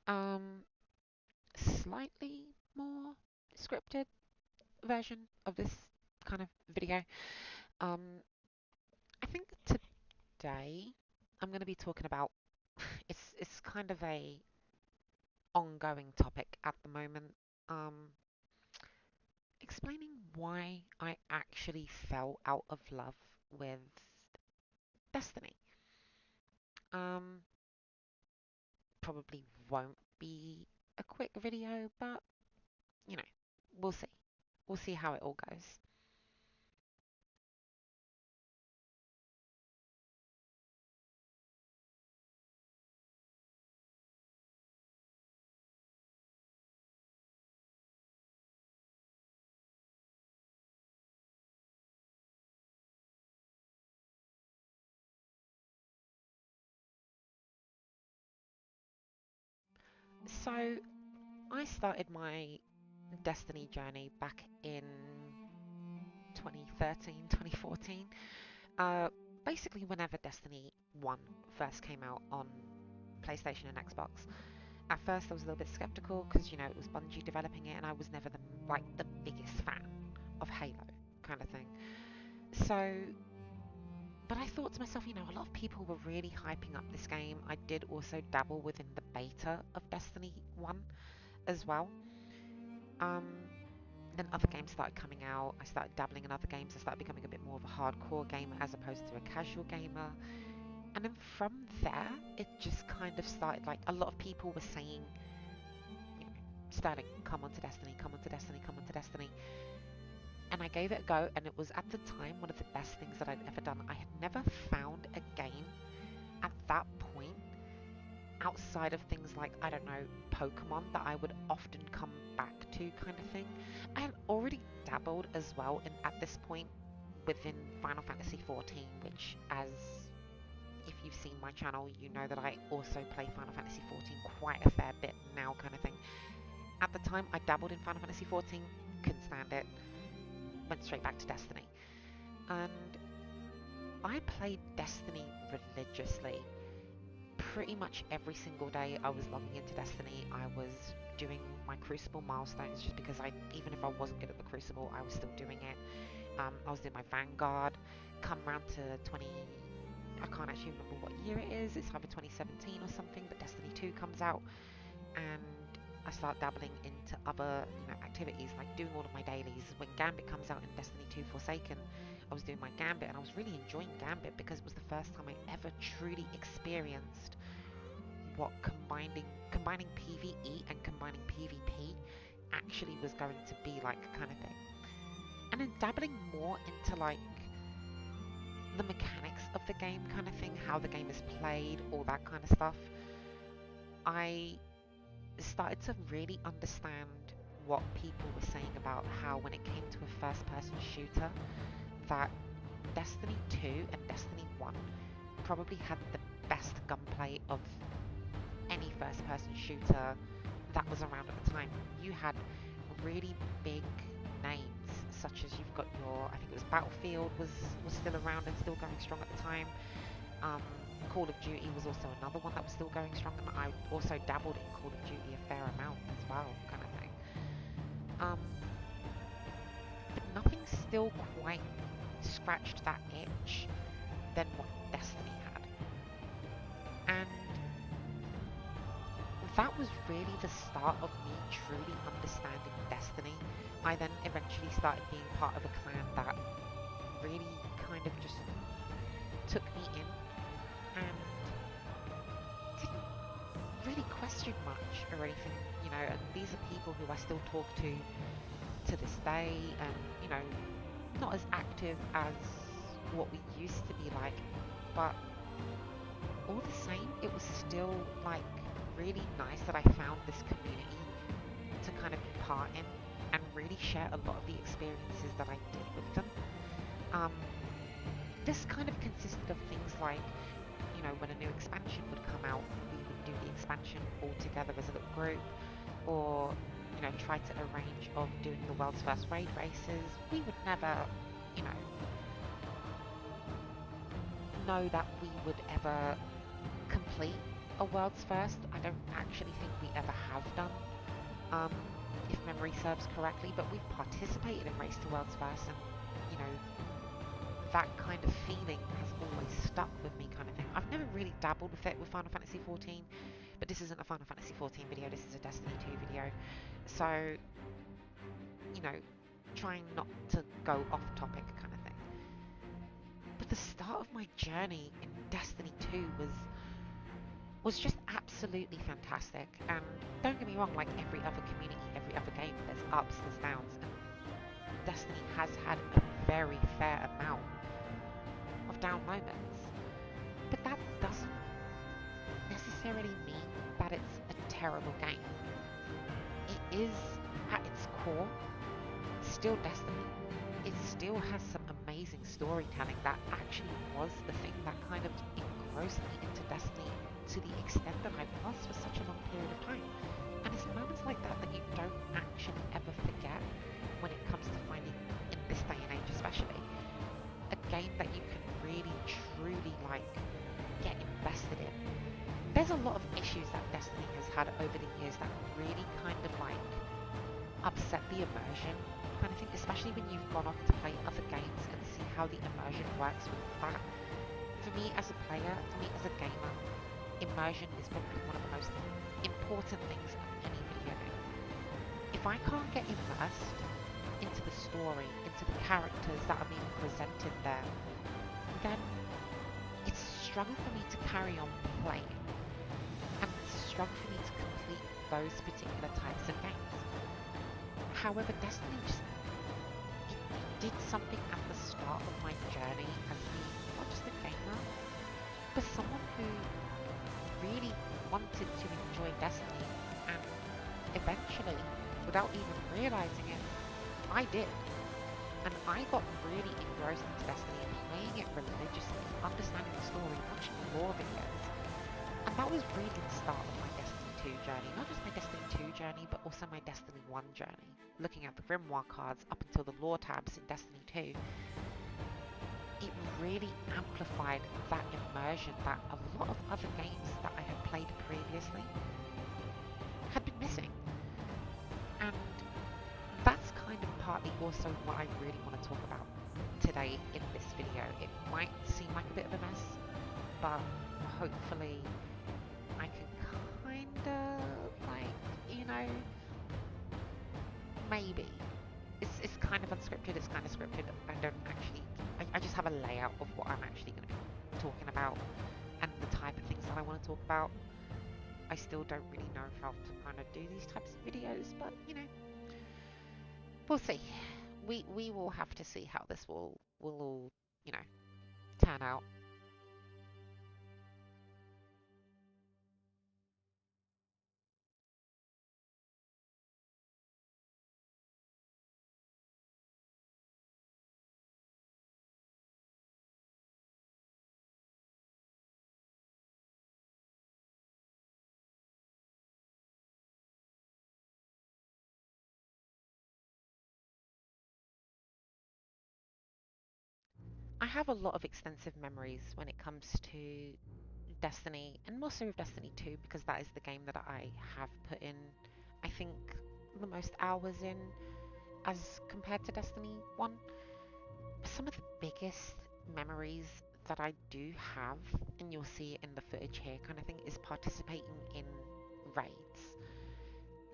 Um, Slightly more scripted version of this kind of video. Um, I think today I'm going to be talking about it's kind of a ongoing topic at the moment. Um, Explaining why I actually fell out of love with Destiny. Um, Probably won't be a quick video, but you know, we'll see. We'll see how it all goes. So, I started my Destiny journey back in 2013, 2014. Uh, Basically, whenever Destiny 1 first came out on PlayStation and Xbox. At first, I was a little bit skeptical because, it was Bungie developing it, and I was never the biggest fan of Halo kind of thing. So, but I thought to myself, a lot of people were really hyping up this game. I did also dabble within the beta of Destiny 1 as well. Um, then other games started coming out. I started dabbling in other games. I started becoming a bit more of a hardcore gamer as opposed to a casual gamer. And then from there, it just kind of started like a lot of people were saying, you know, Sterling, come onto Destiny, come onto Destiny, come onto Destiny. And I gave it a go, and it was at the time one of the best things that I'd ever done. I had never found a game at that point outside of things like, I don't know, Pokemon that I would often come back to kind of thing. I had already dabbled as well in, at this point within Final Fantasy XIV, which, as if you've seen my channel, you know that I also play Final Fantasy XIV quite a fair bit now kind of thing. At the time, I dabbled in Final Fantasy XIV, couldn't stand it, went straight back to Destiny. And I played Destiny religiously. Pretty much every single day I was logging into Destiny, I was doing my Crucible milestones just because even if I wasn't good at the Crucible, I was still doing it. I was doing my Vanguard. Come around to 20, I can't actually remember what year it is. It's either 2017 or something, but Destiny 2 comes out, and I start dabbling into other, activities like doing all of my dailies. When Gambit comes out in Destiny 2 Forsaken, I was doing my Gambit, and I was really enjoying Gambit because it was the first time I ever truly experienced what combining PvE and combining PvP actually was going to be like, kind of thing. And then dabbling more into like the mechanics of the game kind of thing, how the game is played, all that kind of stuff. I started to really understand what people were saying about how when it came to a first person shooter, that Destiny 2 and Destiny 1 probably had the best gunplay of any first person shooter that was around at the time. You had really big names, such as you've got I think it was Battlefield was still around and still going strong at the time. Um, Call of Duty was also another one that was still going strong, and I also dabbled in Call of Duty a fair amount as well, kind of thing. Um, but nothing still quite scratched that itch than what Destiny had. And that was really the start of me truly understanding Destiny. I then eventually started being part of a clan that really kind of just took me in and didn't really question much or anything, and these are people who I still talk to this day, and, not as active as what we used to be like, but all the same, it was still like really nice that I found this community to kind of be part in and really share a lot of the experiences that I did with them. Um, this kind of consisted of things like, when a new expansion would come out, we would do the expansion all together as a little group, or, try to arrange of doing the world's first raid races. We would never, you know that we would ever complete a world's first. I don't actually think we ever have done, um, if memory serves correctly, but we've participated in Race to World's First, and you know, that kind of feeling has always stuck with me, kind of thing. I've never really dabbled with it with Final Fantasy XIV, but this isn't a Final Fantasy XIV video, this is a Destiny 2 video. So, you know, trying not to go off topic kind of thing. But the start of my journey in Destiny 2 was just absolutely fantastic. And don't get me wrong, like every other community, every other game, there's ups, there's downs, and Destiny has had a very fair amount of down moments. But that doesn't necessarily mean that it's a terrible game. It is, at its core, still Destiny. It still has some amazing storytelling that actually was the thing that kind of engrossed me into Destiny to the extent that I was for such a long period of time. And it's moments like that that you don't actually ever forget when it comes to finding, in this day and age especially, a game that you can really truly like get invested in. There's a lot of issues that Destiny has had over the years that really kind of like upset the immersion kind of thing, especially when you've gone off to play other games and see how the immersion works with that. For me as a player, for me as a gamer, immersion is probably one of the most important things in any video game. If I can't get immersed into the story, into the characters that are being presented there, then it's a struggle for me to carry on playing, and it's a struggle for me to complete those particular types of games. However, Destiny just it did something at the start of my journey as being not just a gamer, but someone who really wanted to enjoy Destiny, and eventually, without even realizing it, I did. And I got really engrossed into Destiny, playing it religiously, understanding the story, watching lore videos. And that was really the start of my Destiny 2 journey. Not just my Destiny 2 journey, but also my Destiny 1 journey. Looking at the Grimoire cards up until the lore tabs in Destiny 2, it really amplified that immersion that a lot of other games that I had played previously had been missing. And that's kind of partly also what I really want to talk about today in this video. It might seem like a bit of a mess, but hopefully I can kind of like, you know, maybe. It's kind of unscripted, it's kind of scripted. I don't actually, I just have a layout of what I'm actually going to be talking about and the type of things that I want to talk about. I still don't really know how to kind of do these types of videos, but you know, we'll see. We will have to see how this will all, you know, turn out. I have a lot of extensive memories when it comes to Destiny, and more so with Destiny 2 because that is the game that I have put in, I think, the most hours in as compared to Destiny 1. Some of the biggest memories that I do have, and you'll see it in the footage here kind of thing, is participating in raids.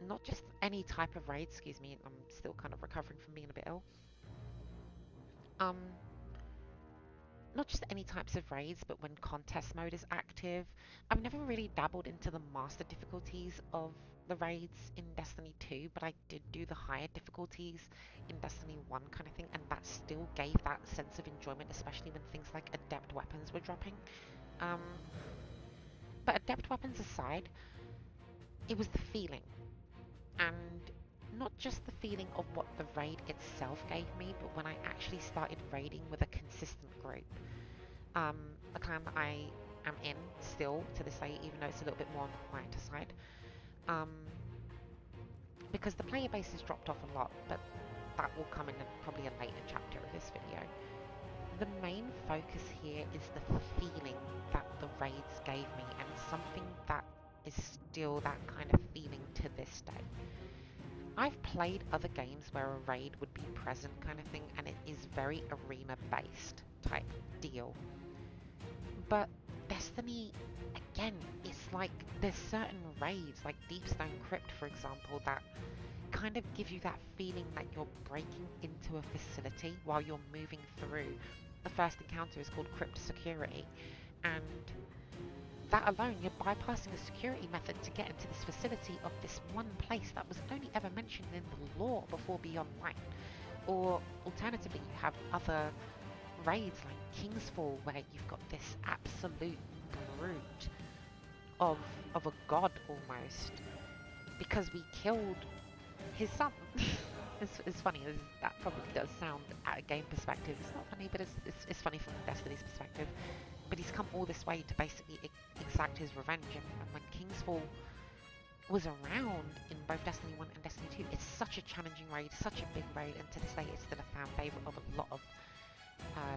Not just any type of raid, excuse me, I'm still kind of recovering from being a bit ill. Um, Not just any types of raids, but when contest mode is active. I've never really dabbled into the master difficulties of the raids in Destiny 2, but I did do the higher difficulties in Destiny 1 kind of thing, and that still gave that sense of enjoyment, especially when things like adept weapons were dropping. Um, but adept weapons aside, it was the feeling, and not just the feeling of what the raid itself gave me, but when I actually started raiding with a consistent group. The clan that I am in still to this day, even though it's a little bit more on the quieter side, um, because the player base has dropped off a lot, but that will come in probably a later chapter of this video. The main focus here is the feeling that the raids gave me, and something that is still that kind of feeling to this day. I've played other games where a raid would be present kind of thing, and it is very arena based type deal. But Destiny, again, it's like there's certain raids, like Deepstone Crypt for example, that kind of give you that feeling that you're breaking into a facility while you're moving through. The first encounter is called Crypt Security, and that alone, you're bypassing a security method to get into this facility of this one place that was only ever mentioned in the lore before Beyond Light. Or alternatively, you have other raids like Kingsfall, where you've got this absolute brute of of a god almost, because we killed his son. It's funny, that probably does sound at a game perspective. It's not funny, but it's funny from Destiny's perspective. But he's come all this way to basically exact his revenge. And when Kingsfall was around in both Destiny 1 and Destiny 2, it's such a challenging raid, such a big raid, and to this day it's still a fan favourite of a lot of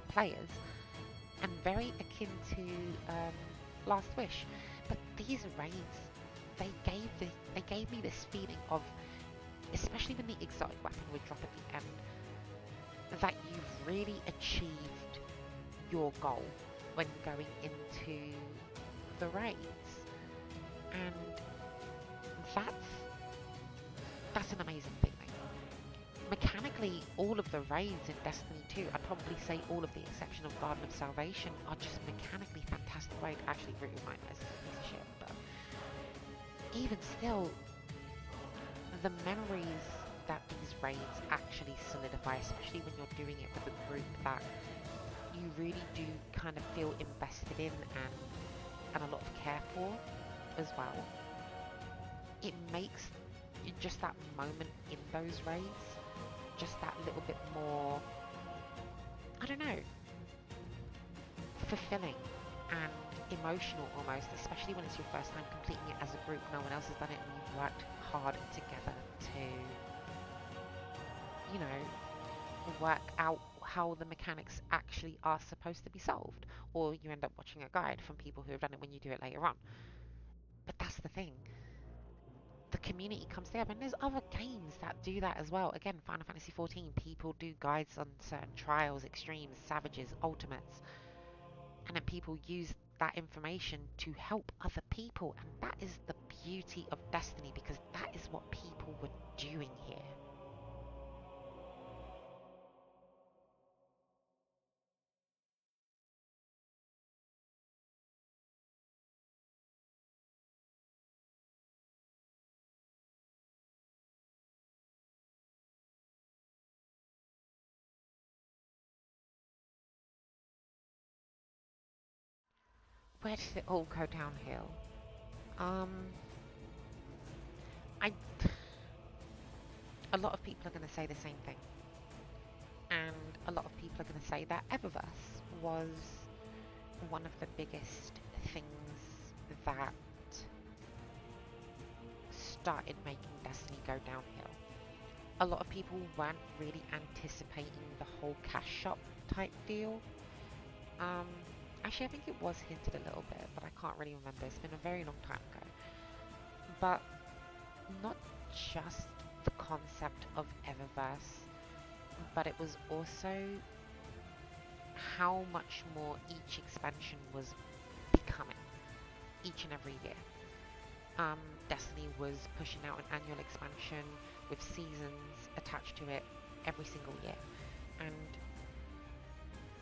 players, and very akin to Last Wish. But these raids, they gave me this feeling of, especially when the exotic weapon would drop at the end, that you've really achieved your goal when going into the raids. And that's an amazing feeling. Mechanically, all of the raids in Destiny 2, I'd probably say all of the exception of Garden of Salvation, are just mechanically fantastic raids. Actually, Root of Nightmares is a piece of shit, but even still, the memories that these raids actually solidify, especially when you're doing it with a group that you really do kind of feel invested in and a lot of care for as well. It makes just that moment in those raids just that little bit more, I don't know, fulfilling and emotional almost, especially when it's your first time completing it as a group. No one else has done it and you've worked hard together to, you know, work out how the mechanics actually are supposed to be solved. Or you end up watching a guide from people who have done it when you do it later on. But that's the thing. The community comes together, and there's other games that do that as well. Again, Final Fantasy XIV, people do guides on certain trials, extremes, savages, ultimates, and then people use that information to help other people, and that is the beauty of Destiny, because that is what people were doing here. Where did it all go downhill? Um, I, a lot of people are going to say the same thing, and a lot of people are going to say that Eververse was one of the biggest things that started making Destiny go downhill. A lot of people weren't really anticipating the whole cash shop type deal. Um, Actually, I think it was hinted a little bit, but I can't really remember. It's been a very long time ago. But not just the concept of Eververse, but it was also how much more each expansion was becoming each and every year. Destiny was pushing out an annual expansion with seasons attached to it every single year, and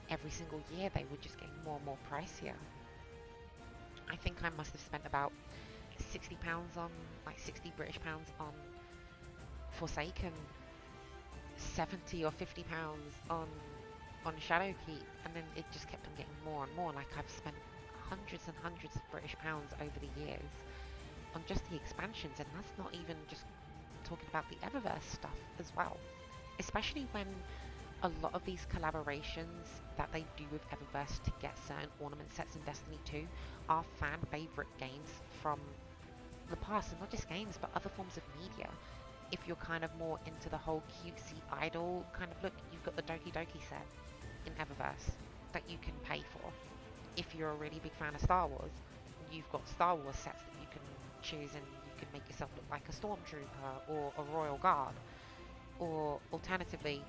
every single year they were just getting more and more pricier. I think I must have spent about £60 on, like 60 British pounds on Forsaken, 70 or £50 on Shadowkeep, and then it just kept on getting more and more. Like, I've spent hundreds and hundreds of British pounds over the years on just the expansions, and that's not even just talking about the Eververse stuff as well. Especially when a lot of these collaborations that they do with Eververse to get certain ornament sets in Destiny 2 are fan favourite games from the past, and not just games but other forms of media. If you're kind of more into the whole cutesy idol kind of look, you've got the Doki Doki set in Eververse. that you can pay for. If you're a really big fan of Star Wars, you've got Star Wars sets that you can choose, and you can make yourself look like a stormtrooper or a royal guard, or alternatively,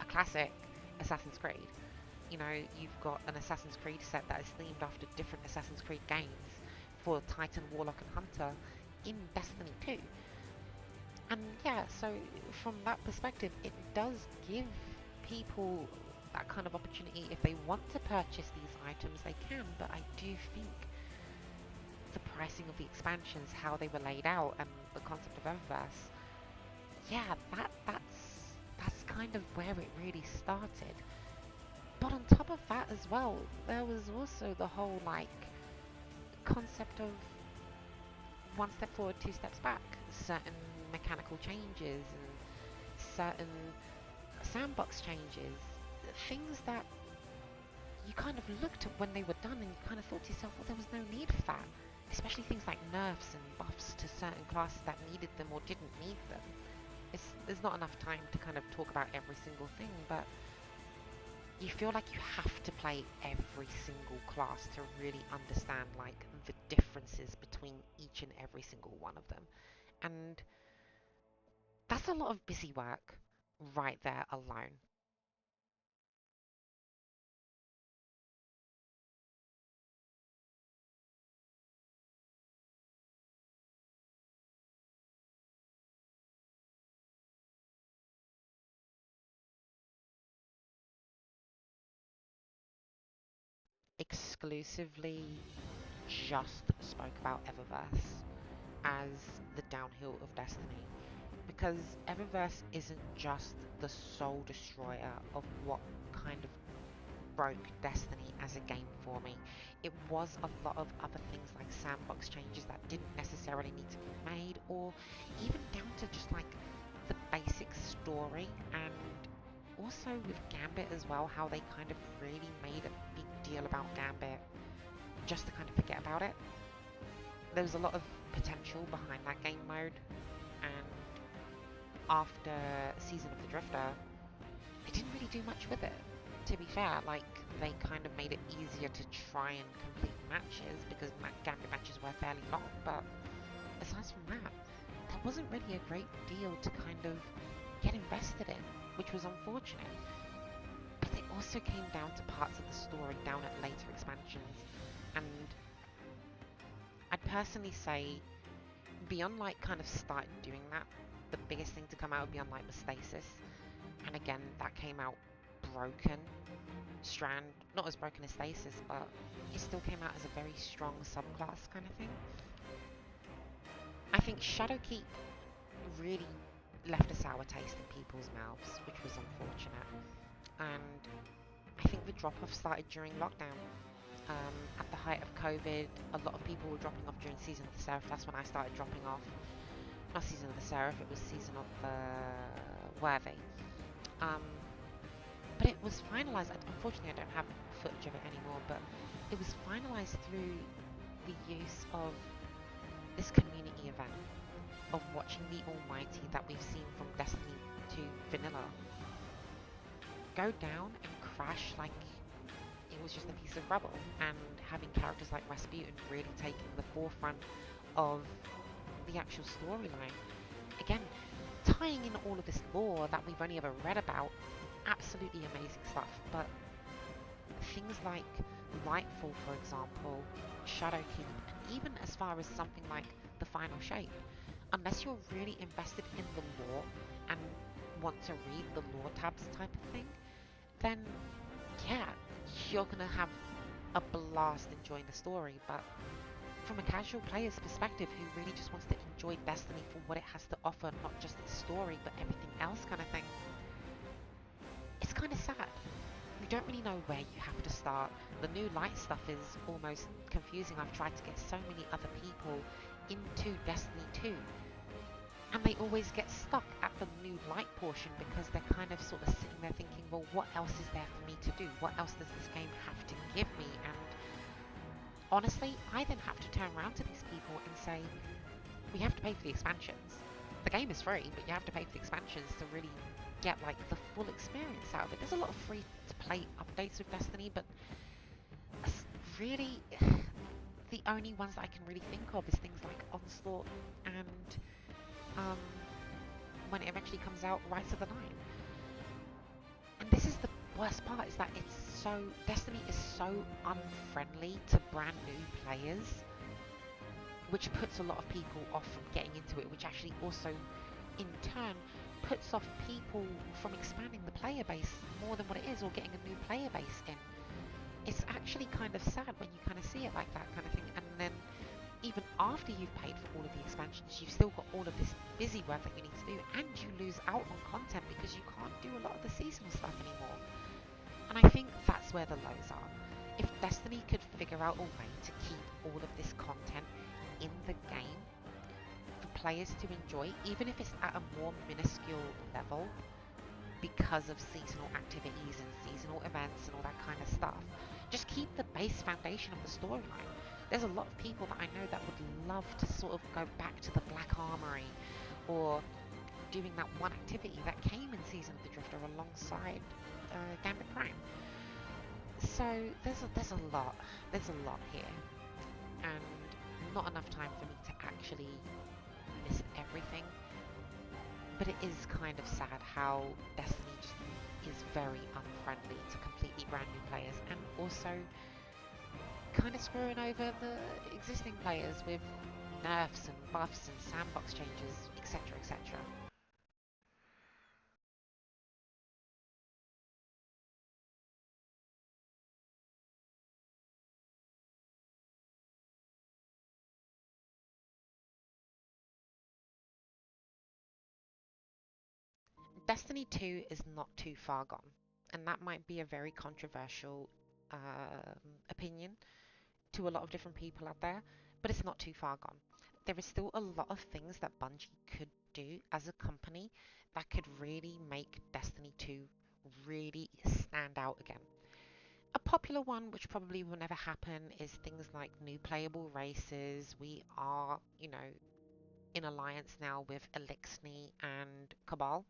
a classic Assassin's Creed. You know, you've got an Assassin's Creed set that is themed after different Assassin's Creed games for Titan, Warlock, and Hunter in Destiny 2. And yeah, so from that perspective, it does give people that kind of opportunity. If they want to purchase these items, they can, but I do think the pricing of the expansions, how they were laid out, and the concept of Eververse, yeah, that's kind of where it really started. But on top of that as well, there was also the whole like concept of one step forward, two steps back. Certain mechanical changes and certain sandbox changes, things that you kind of looked at when they were done and you kind of thought to yourself, well, there was no need for that. Especially things like nerfs and buffs to certain classes that needed them or didn't need them. There's not enough time to kind of talk about every single thing, but you feel like you have to play every single class to really understand like the differences between each and every single one of them. And that's a lot of busy work right there alone. Exclusively just spoke about Eververse as the downhill of Destiny, because Eververse isn't just the sole destroyer of what kind of broke Destiny as a game for me. It was a lot of other things like sandbox changes that didn't necessarily need to be made, or even down to just like the basic story, and also with Gambit as well, how they kind of really made a big deal about Gambit just to kind of forget about it. There was a lot of potential behind that game mode, and after Season of the Drifter, they didn't really do much with it. To be fair, like they kind of made it easier to try and complete matches because Gambit matches were fairly long, but aside from that, there wasn't really a great deal to kind of get invested in, which was unfortunate. But it also came down to parts of the story down at later expansions, and I'd personally say Beyond Light kind of started doing that. The biggest thing to come out of Beyond Light was Stasis, and again, that came out broken. Strand, not as broken as Stasis, but it still came out as a very strong subclass kind of thing. I think Shadowkeep really left a sour taste in people's mouths, which was unfortunate. And I think the drop-off started during lockdown. At the height of COVID, a lot of people were dropping off during Season of the Seraph. That's when I started dropping off. Not Season of the Seraph, it was Season of the Worthy. Um, but it was finalised. Unfortunately, I don't have footage of it anymore, but it was finalised through the use of this community event of watching the Almighty that we've seen from Destiny 2 Vanilla go down and crash like it was just a piece of rubble, and having characters like Rasputin really taking the forefront of the actual storyline. Again, tying in all of this lore that we've only ever read about, absolutely amazing stuff, but things like Lightfall, for example, Shadowkeep, and even as far as something like The Final Shape, unless you're really invested in the lore and want to read the lore tabs type of thing, then yeah, you're gonna have a blast enjoying the story. But from a casual player's perspective who really just wants to enjoy Destiny for what it has to offer, not just its story but everything else kind of thing, it's kind of sad. You don't really know where you have to start. The new light stuff is almost confusing. I've tried to get so many other people into Destiny 2, and they always get stuck at the new light portion because they're kind of sort of sitting there thinking, well, what else is there for me to do? What else does this game have to give me? And honestly, I then have to turn around to these people and say, we have to pay for the expansions. The game is free, but you have to pay for the expansions to really get like the full experience out of it. There's a lot of free to play updates with Destiny, but really the only ones that I can really think of is things like Onslaught and um, when it eventually comes out, Rights of the Nine. And this is the worst part, is that Destiny is so unfriendly to brand new players, which puts a lot of people off from getting into it, which actually also in turn puts off people from expanding the player base more than what it is, or getting a new player base in. It's actually kind of sad when you kind of see it like that kind of thing. And then even after you've paid for all of the expansions, you've still got all of this busy work that you need to do, and you lose out on content because you can't do a lot of the seasonal stuff anymore. And I think that's where the lows are. If Destiny could figure out a way to keep all of this content in the game for players to enjoy, even if it's at a more minuscule level, because of seasonal activities and seasonal events and all that kind of stuff. Just keep the base foundation of the storyline. There's a lot of people that I know that would love to sort of go back to the Black Armory, or doing that one activity that came in Season of the Drifter alongside Gambit Prime. So there's a lot here, and not enough time for me to actually list everything. But it is kind of sad how Destiny just is very unfriendly to completely brand new players, and also kind of screwing over the existing players with nerfs and buffs and sandbox changes, etc., etc. Destiny 2 is not too far gone, and that might be a very controversial opinion to a lot of different people out there, but it's not too far gone. There is still a lot of things that Bungie could do as a company that could really make Destiny 2 really stand out again. A popular one, which probably will never happen, is things like new playable races. We are, in alliance now with Elixni and Cabal.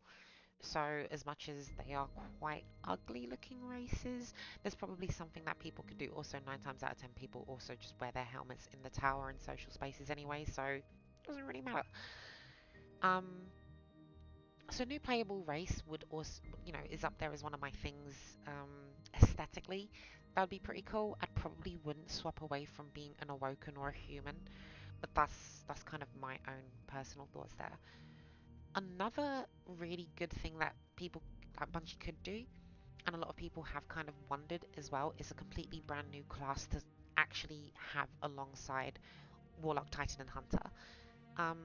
So, as much as they are quite ugly looking races, there's probably something that people could do. Also, 9 times out of 10 people also just wear their helmets in the tower and social spaces anyway, so it doesn't really matter. Um, so new playable race would also, is up there as one of my things aesthetically. That would be pretty cool. I probably wouldn't swap away from being an awoken or a human, but that's kind of my own personal thoughts there. Another really good thing that people like Bungie could do, and a lot of people have kind of wondered as well, is a completely brand new class to actually have alongside Warlock, Titan, and Hunter. Um,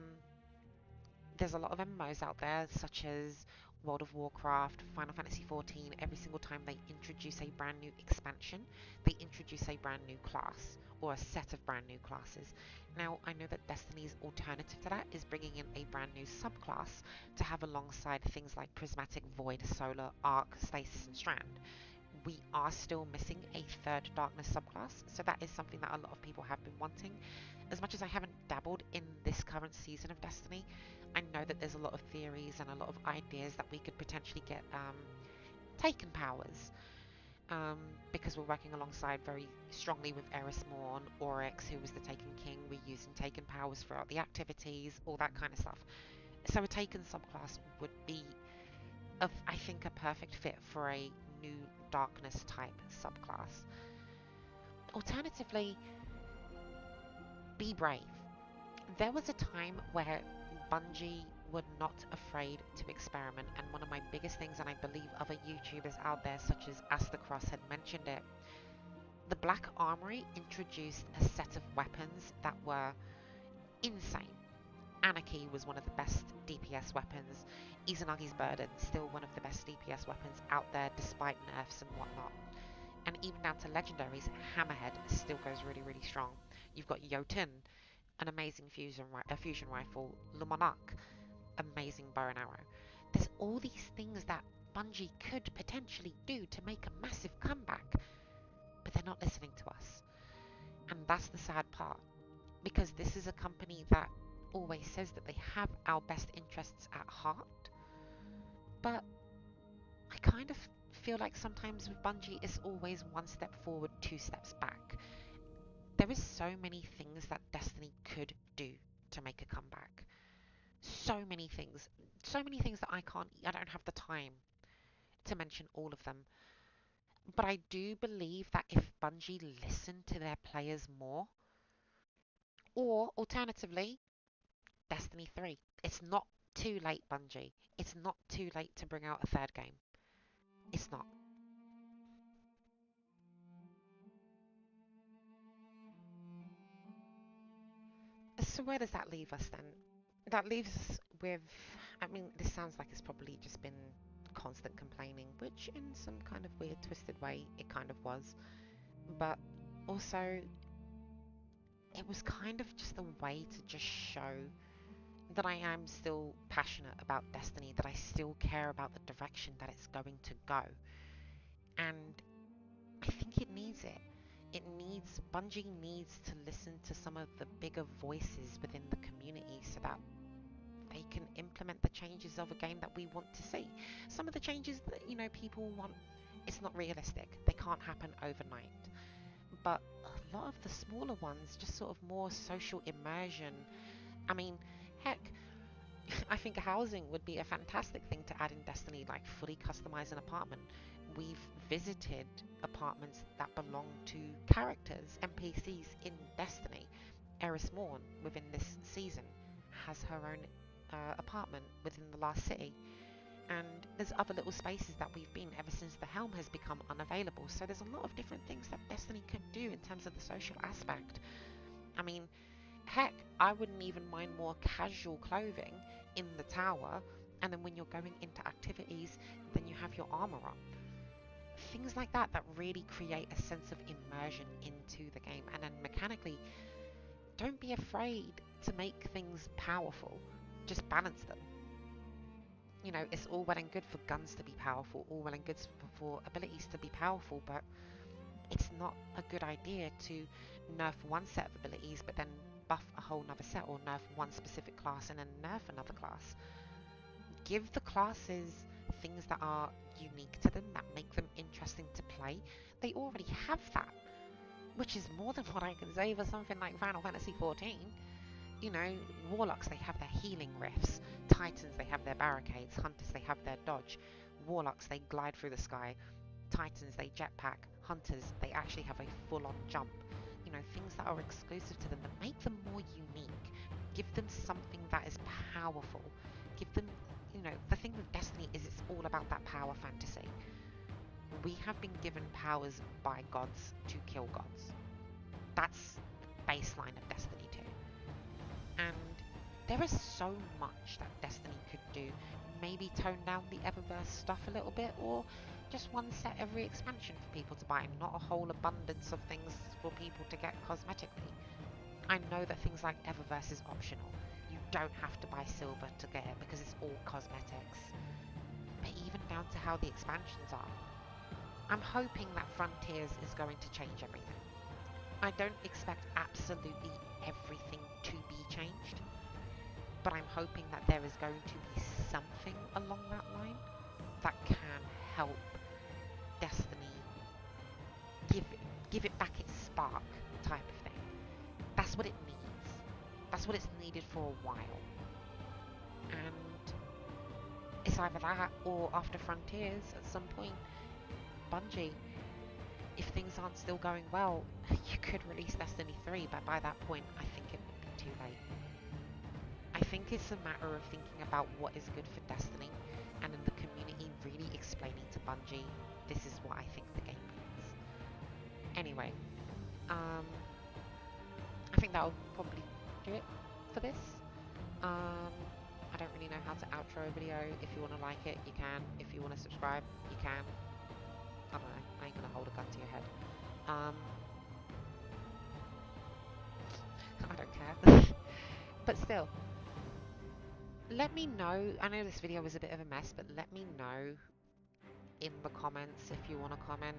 there's a lot of MMOs out there, such as World of Warcraft, Final Fantasy XIV. Every single time they introduce a brand new expansion, they introduce a brand new class, or a set of brand new classes. Now, I know that Destiny's alternative to that is bringing in a brand new subclass to have alongside things like Prismatic, Void, Solar, Arc, Stasis, and Strand. We are still missing a third Darkness subclass, so that is something that a lot of people have been wanting. As much as I haven't dabbled in this current season of Destiny, I know that there's a lot of theories and a lot of ideas that we could potentially get Taken powers, um, because we're working alongside very strongly with Eris Morn, Oryx, who was the Taken King. We're using Taken powers throughout the activities, all that kind of stuff. So a Taken subclass would be, I think, a perfect fit for a new Darkness type subclass. Alternatively, be brave. There was a time where Bungie were not afraid to experiment, and one of my biggest things, and I believe other YouTubers out there such as Astacross had mentioned it, the Black Armory introduced a set of weapons that were insane. Anarchy was one of the best DPS weapons. Izanagi's Burden, still one of the best DPS weapons out there despite nerfs and whatnot. And even down to legendaries, Hammerhead still goes really, really strong. You've got Jotun, an amazing fusion rifle, Lumonarch, amazing bow and arrow. There's all these things that Bungie could potentially do to make a massive comeback, but they're not listening to us. And that's the sad part, because this is a company that, always says that they have our best interests at heart, but I kind of feel like sometimes with Bungie, it's always one step forward, two steps back. There is so many things that Destiny could do to make a comeback. So many things. So many things that I don't have the time to mention all of them. But I do believe that if Bungie listened to their players more, or alternatively, Destiny 3. It's not too late, Bungie. It's not too late to bring out a third game. It's not. So where does that leave us then? That leaves us with, I mean, this sounds like it's probably just been constant complaining, which in some kind of weird, twisted way, it kind of was. But also, it was kind of just a way to just show that I am still passionate about Destiny, that I still care about the direction that it's going to go. And I think it needs it. Bungie needs to listen to some of the bigger voices within the community so that they can implement the changes of a game that we want to see. Some of the changes that, people want, it's not realistic. They can't happen overnight. But a lot of the smaller ones, just sort of more social immersion. I mean, heck, I think housing would be a fantastic thing to add in Destiny, like fully customize an apartment. We've visited apartments that belong to characters, NPCs in Destiny. Eris Morn, within this season, has her own apartment within the last city. And there's other little spaces that we've been ever since the Helm has become unavailable. So there's a lot of different things that Destiny can do in terms of the social aspect. I mean, heck, I wouldn't even mind more casual clothing in the tower, and then when you're going into activities, then you have your armor on. Things like that that really create a sense of immersion into the game. And then mechanically, don't be afraid to make things powerful. Just balance them. It's all well and good for guns to be powerful, all well and good for abilities to be powerful, but it's not a good idea to nerf one set of abilities but then buff a whole nother set, or nerf one specific class and then nerf another class. Give the classes things that are unique to them, that make them interesting to play. They already have that, which is more than what I can say for something like Final Fantasy XIV. Warlocks, they have their healing rifts. Titans, they have their barricades. Hunters, they have their dodge. Warlocks, they glide through the sky. Titans, they jetpack. Hunters, they actually have a full-on jump. Things that are exclusive to them, that make them more unique. Give them something that is powerful. Give them, the thing with Destiny is it's all about that power fantasy. We have been given powers by gods to kill gods. That's the baseline of Destiny 2. And there is so much that Destiny could do. Maybe tone down the Eververse stuff a little bit, or just one set every expansion for people to buy, not a whole abundance of things for people to get cosmetically. I know that things like Eververse is optional. You don't have to buy silver to get it because it's all cosmetics. But even down to how the expansions are, I'm hoping that Frontiers is going to change everything. I don't expect absolutely everything to be changed, but I'm hoping that there is going to be something along that line that can help Destiny give it back its spark, type of thing. That's what it needs. That's what it's needed for a while. And it's either that, or after Frontiers at some point, Bungie, if things aren't still going well, you could release Destiny 3, but by that point I think it would be too late. I think it's a matter of thinking about what is good for Destiny, and in the community really explaining to Bungie, this is what I think the game needs. Anyway, I think that'll probably do it for this. I don't really know how to outro a video. If you want to like it, you can. If you want to subscribe, you can. I don't know. I ain't gonna hold a gun to your head. I don't care. But still, let me know. I know this video was a bit of a mess, but let me know in the comments if you want to comment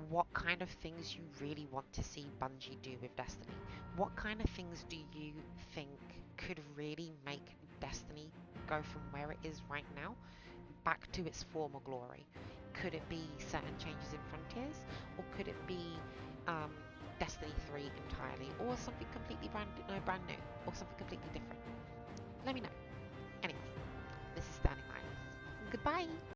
what kind of things you really want to see Bungie do with Destiny. What kind of things do you think could really make Destiny go from where it is right now back to its former glory? Could it be certain changes in Frontiers, or could it be um, Destiny 3 entirely, or something completely brand new, or something completely different? Let me know. Anyway, this is Sterling Lioness. Goodbye!